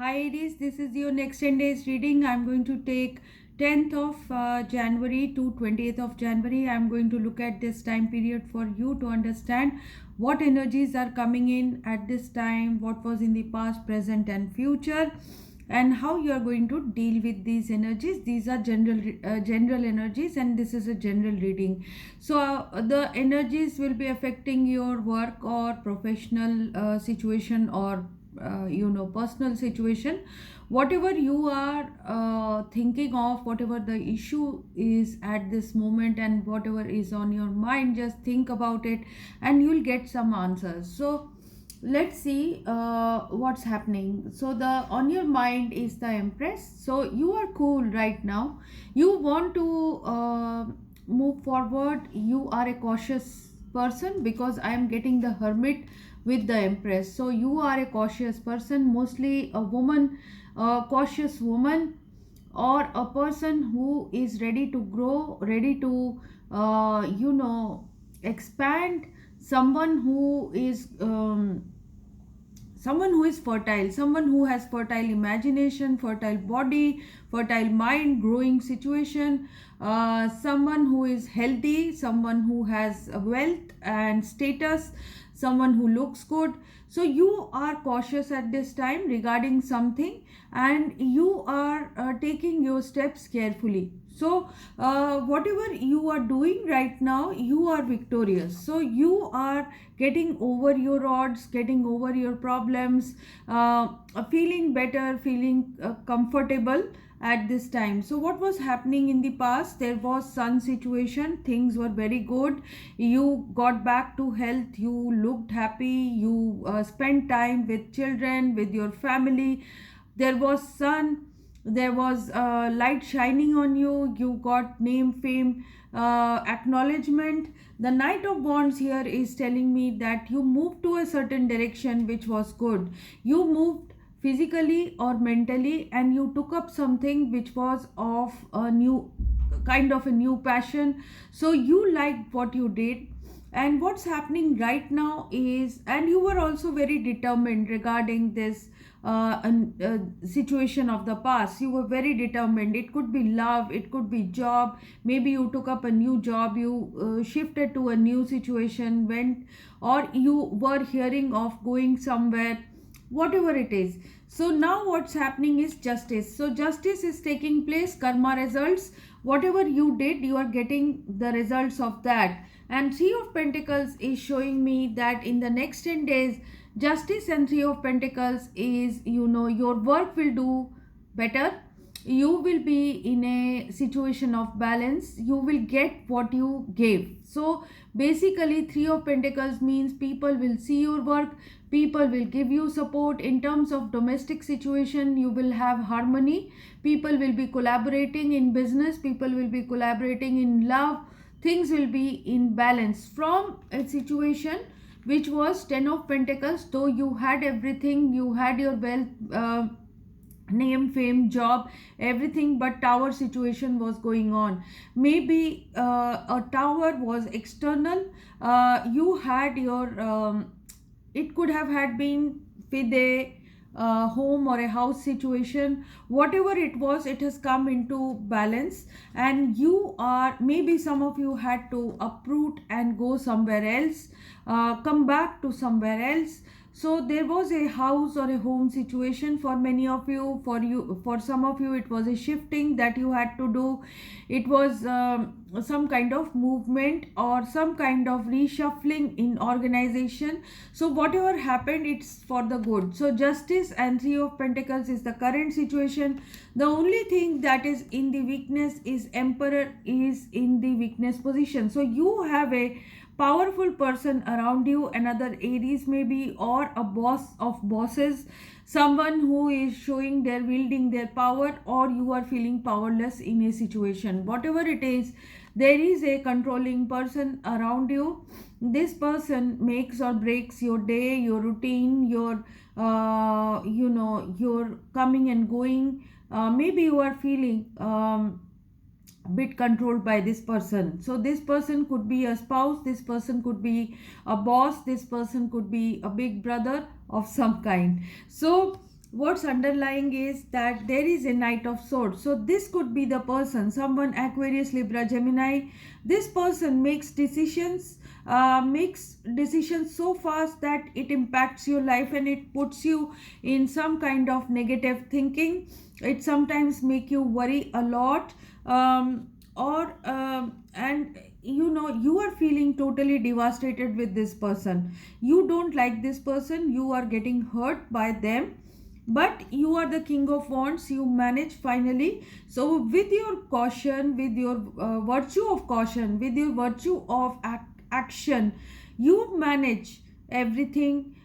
Hi Aries, this is your next 10 days reading. I'm going to take 10th of January to 20th of January. I'm going to look at this time period for you to understand what energies are coming in at this time, what was in the past, present and future, and how you are going to deal with these energies. These are general energies, and this is a general reading. So the energies will be affecting your work or professional situation or personal situation, whatever you are thinking of, whatever the issue is at this moment and whatever is on your mind, just think about it and you'll get some answers. So let's see what's happening. So the on your mind is the Empress. So you are cool right now, you want to move forward, you are a cautious person because I am getting the Hermit with the Empress. So you are a cautious person, mostly a woman, a cautious woman, or a person who is ready to grow, ready to expand, someone who is fertile, someone who has fertile imagination, fertile body, fertile mind, growing situation, someone who is healthy, someone who has wealth and status, someone who looks good. So you are cautious at this time regarding something, and you are taking your steps carefully. So whatever you are doing right now, you are victorious. So you are getting over your odds, getting over your problems, feeling better, feeling comfortable at this time. So what was happening in the past? There was sun situation, things were very good, you got back to health, you looked happy, you spent time with children, with your family, there was sun, there was light shining on you, you got name, fame, acknowledgement. The Knight of Wands here is telling me that you moved to a certain direction which was good, you moved physically or mentally, and you took up something which was of a new kind of a new passion. So you liked what you did, and what's happening right now is, and you were also very determined regarding this situation of the past. You were very determined, it could be love, it could be job, maybe you took up a new job, you shifted to a new situation, went, or you were hearing of going somewhere, whatever it is. So now what's happening is justice. So justice is taking place, karma results, whatever you did, you are getting the results of that. And Three of Pentacles is showing me that in the next 10 days, justice and Three of Pentacles is, your work will do better, you will be in a situation of balance, you will get what you gave. So basically Three of Pentacles means people will see your work, people will give you support. In terms of domestic situation, you will have harmony, people will be collaborating in business, people will be collaborating in love, things will be in balance from a situation which was Ten of Pentacles. Though you had everything, you had your wealth, name, fame, job, everything, but tower situation was going on. Maybe a tower was external, you had your it could have had been with a home or a house situation, whatever it was, it has come into balance, and you are, maybe some of you had to uproot and go somewhere else, come back to somewhere else. So there was a house or a home situation for many of you, for some of you it was a shifting that you had to do, it was some kind of movement or some kind of reshuffling in organization. So whatever happened, it's for the good. So justice and Three of Pentacles is the current situation. The only thing that is in the weakness is Emperor is in the weakness position. So you have a powerful person around you, another Aries maybe, or a boss of bosses, someone who is showing their wielding their power, or you are feeling powerless in a situation. Whatever it is, there is a controlling person around you. This person makes or breaks your day, your routine, your your coming and going. Maybe you are feeling bit controlled by this person. So this person could be a spouse, this person could be a boss, this person could be a big brother of some kind. So what's underlying is that there is a knight of swords. So this could be the person, someone Aquarius, Libra, Gemini. This person makes decisions so fast that it impacts your life and it puts you in some kind of negative thinking. It sometimes make you worry a lot, or and you are feeling totally devastated with this person. You don't like this person, you are getting hurt by them, but you are the king of wands, you manage finally. So with your caution, with your virtue of caution, with your virtue of action, you manage everything,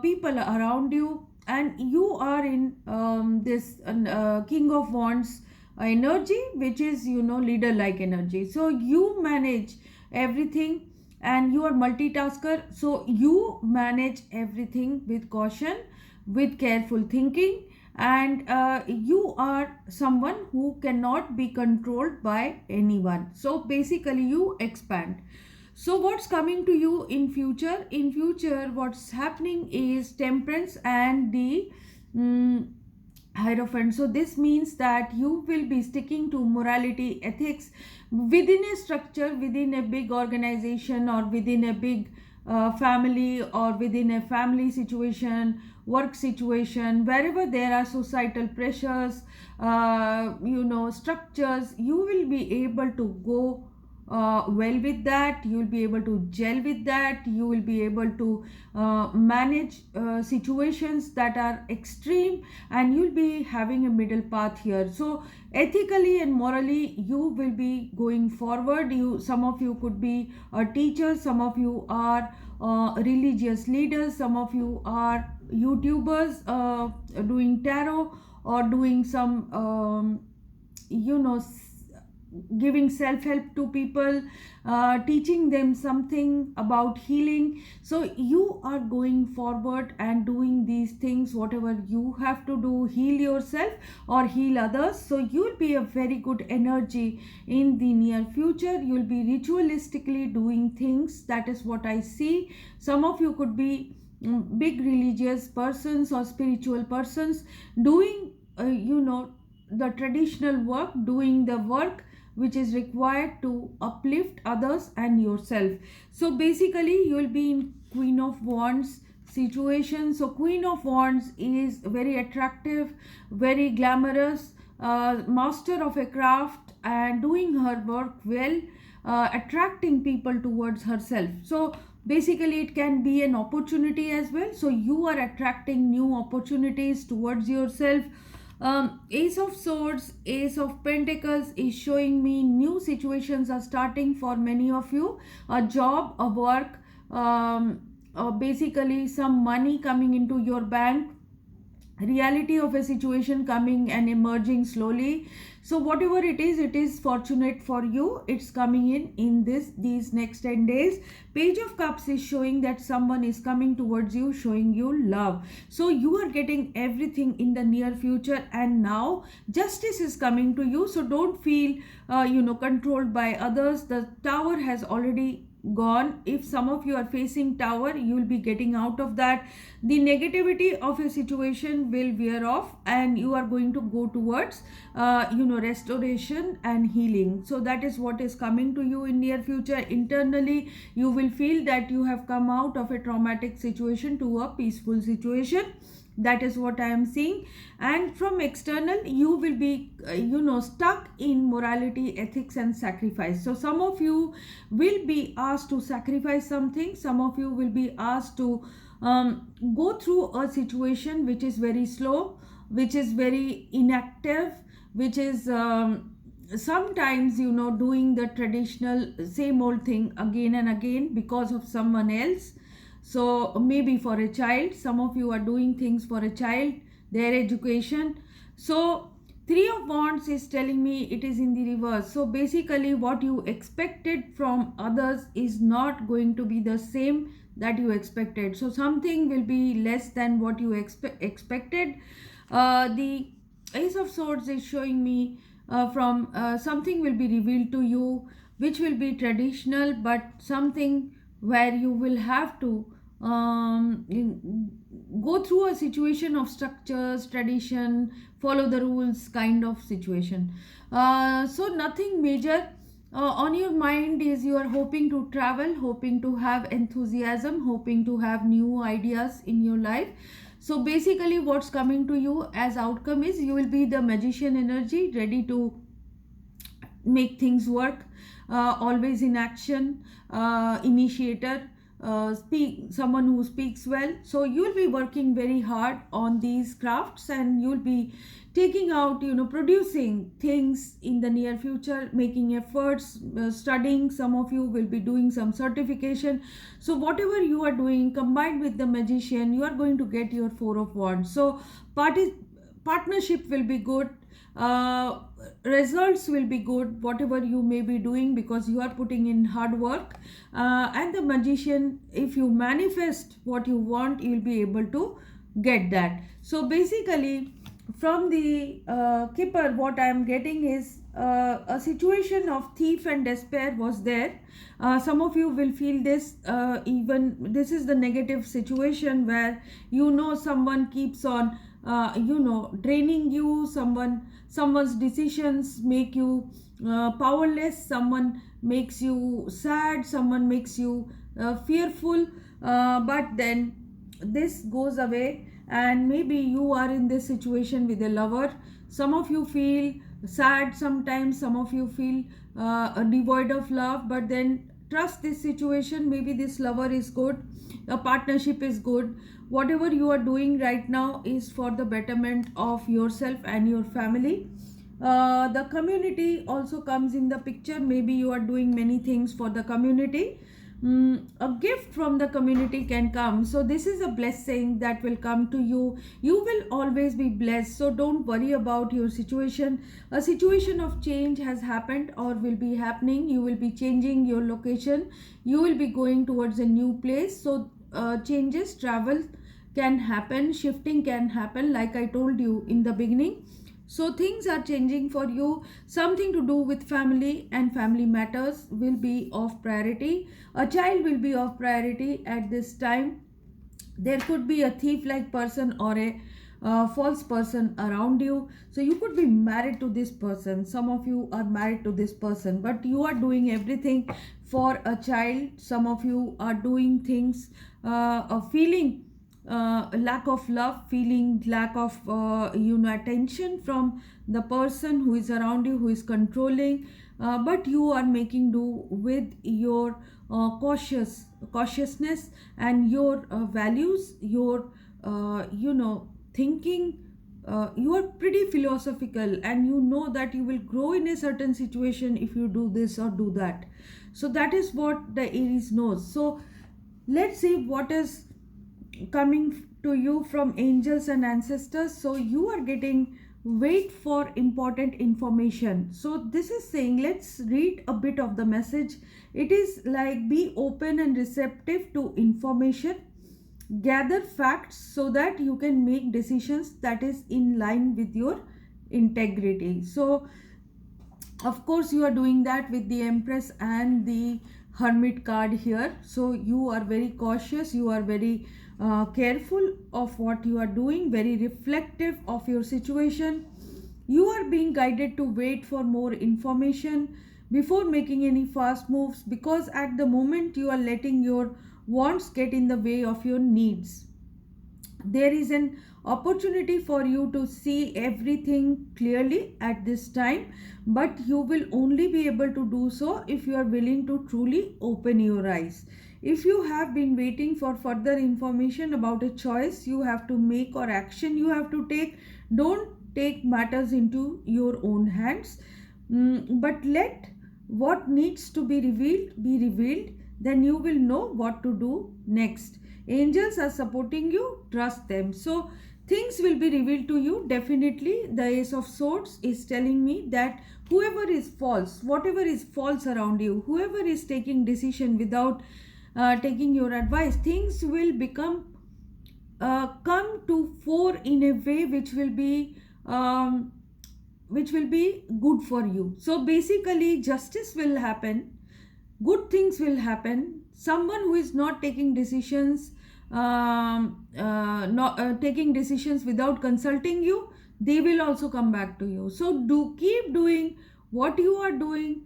people around you, and you are in this king of wands energy, which is leader like energy. So you manage everything, and you are multitasker, so you manage everything with caution, with careful thinking, and you are someone who cannot be controlled by anyone. So basically you expand. So what's coming to you in future? In future, what's happening is temperance and the mm, Hierophant. So this means that you will be sticking to morality, ethics within a structure, within a big organization, or within a big family, or within a family situation, work situation, wherever there are societal pressures, structures, you will be able to go well with that. You will be able to gel with that. You will be able to manage situations that are extreme, and you'll be having a middle path here. So ethically and morally you will be going forward. Some of you could be a teacher, some of you are religious leaders, some of you are YouTubers doing tarot, or doing some you know giving self help to people, teaching them something about healing. So you are going forward and doing these things, whatever you have to do, heal yourself or heal others. So you'll be a very good energy in the near future. You'll be ritualistically doing things. That is what I see. Some of you could be big religious persons or spiritual persons doing the traditional work, doing the work which is required to uplift others and yourself. So basically you will be in Queen of Wands situation. So Queen of Wands is very attractive, very glamorous, master of a craft, and doing her work well, attracting people towards herself. So basically it can be an opportunity as well. So you are attracting new opportunities towards yourself. Ace of Swords, Ace of Pentacles is showing me new situations are starting for many of you. A job, a work, basically some money coming into your bank, reality of a situation coming and emerging slowly. So whatever it is fortunate for you. It's coming in these next 10 days. Page of Cups is showing that someone is coming towards you, showing you love. So you are getting everything in the near future, and now justice is coming to you. So don't feel controlled by others. The tower has already gone. If some of you are facing tower, you will be getting out of that. The negativity of a situation will wear off, and you are going to go towards restoration and healing. So that is what is coming to you in near future. Internally you will feel that you have come out of a traumatic situation to a peaceful situation. That is what I am seeing. And from external you will be stuck in morality, ethics and sacrifice. So some of you will be asked to sacrifice something. Some of you will be asked to go through a situation which is very slow, which is very inactive, which is sometimes doing the traditional same old thing again and again because of someone else. So maybe for a child, some of you are doing things for a child, their education. So Three of Wands is telling me it is in the reverse. So basically what you expected from others is not going to be the same that you expected. So something will be less than what you expected. The Ace of Swords is showing me from something will be revealed to you which will be traditional, but something where you will have to go through a situation of structures, tradition, follow the rules kind of situation. So nothing major on your mind is you are hoping to travel, hoping to have enthusiasm, hoping to have new ideas in your life. So basically what's coming to you as outcome is you will be the magician energy, ready to make things work, always in action, initiator, speak someone who speaks well. So you'll be working very hard on these crafts, and you'll be taking out, producing things in the near future, making efforts, studying. Some of you will be doing some certification. So whatever you are doing combined with the magician, you are going to get your four of wands. So partnership will be good, uh, results will be good, whatever you may be doing, because you are putting in hard work. And the magician, if you manifest what you want, you will be able to get that. So basically from the keeper, what I am getting is a situation of thief and despair was there. Some of you will feel this, even this is the negative situation where someone keeps on draining you, someone's decisions make you powerless, someone makes you sad, someone makes you fearful, but then this goes away, and maybe you are in this situation with a lover. Some of you feel sad sometimes, some of you feel devoid of love, but then trust this situation. Maybe this lover is good, a partnership is good. Whatever you are doing right now is for the betterment of yourself and your family. The community also comes in the picture. Maybe you are doing many things for the community. A gift from the community can come. So this is a blessing that will come to you. You will always be blessed. So don't worry about your situation. A situation of change has happened or will be happening. You will be changing your location. You will be going towards a new place. So changes, travel can happen, shifting can happen, like I told you in the beginning. So things are changing for you. Something to do with family and family matters will be of priority. A child will be of priority at this time. There could be a thief like person or a false person around you. So you could be married to this person. Some of you are married to this person, but you are doing everything for a child. Some of you are doing things, feeling lack of love, feeling lack of attention from the person who is around you, who is controlling, but you are making do with your cautiousness and your values, your thinking. You are pretty philosophical, and you know that you will grow in a certain situation if you do this or do that. So that is what the Aries knows. So let's see what is coming to you from angels and ancestors. So you are getting wait for important information. So this is saying, let's read a bit of the message. It is like, be open and receptive to information, gather facts so that you can make decisions that is in line with your integrity. So of course you are doing that with the Empress and the Hermit card here. So you are very cautious, you are very careful of what you are doing, very reflective of your situation. You are being guided to wait for more information before making any fast moves, because at the moment you are letting your wants get in the way of your needs. There is an opportunity for you to see everything clearly at this time, but you will only be able to do so if you are willing to truly open your eyes. If you have been waiting for further information about a choice you have to make or action you have to take, don't take matters into your own hands, but let what needs to be revealed. Then you will know what to do next. Angels are supporting you, trust them. So things will be revealed to you definitely. The Ace of Swords is telling me that whoever is false, whatever is false around you, whoever is taking decision without taking your advice, things will come to fore in a way which will be good for you. So basically justice will happen, good things will happen. Someone who is not taking decisions not taking decisions without consulting you, they will also come back to you. So do keep doing what you are doing.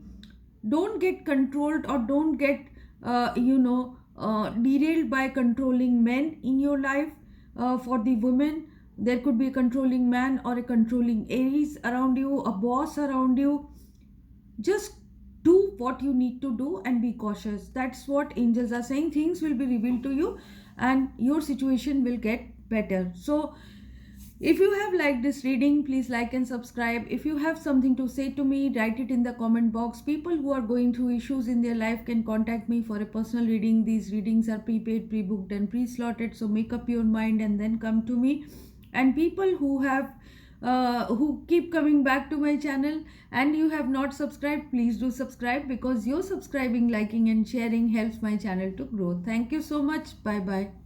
Don't get controlled, or don't get derailed by controlling men in your life. For the women, there could be a controlling man or a controlling Aries around you, a boss around you. Just do what you need to do and be cautious. That's what angels are saying. Things will be revealed to you and your situation will get better. So if you have liked this reading, please like and subscribe. If you have something to say to me, write it in the comment box. People who are going through issues in their life can contact me for a personal reading. These readings are prepaid, pre-booked and pre-slotted, so make up your mind and then come to me. And people who keep coming back to my channel and you have not subscribed, please do subscribe, because your subscribing, liking and sharing helps my channel to grow. Thank you so much. Bye bye.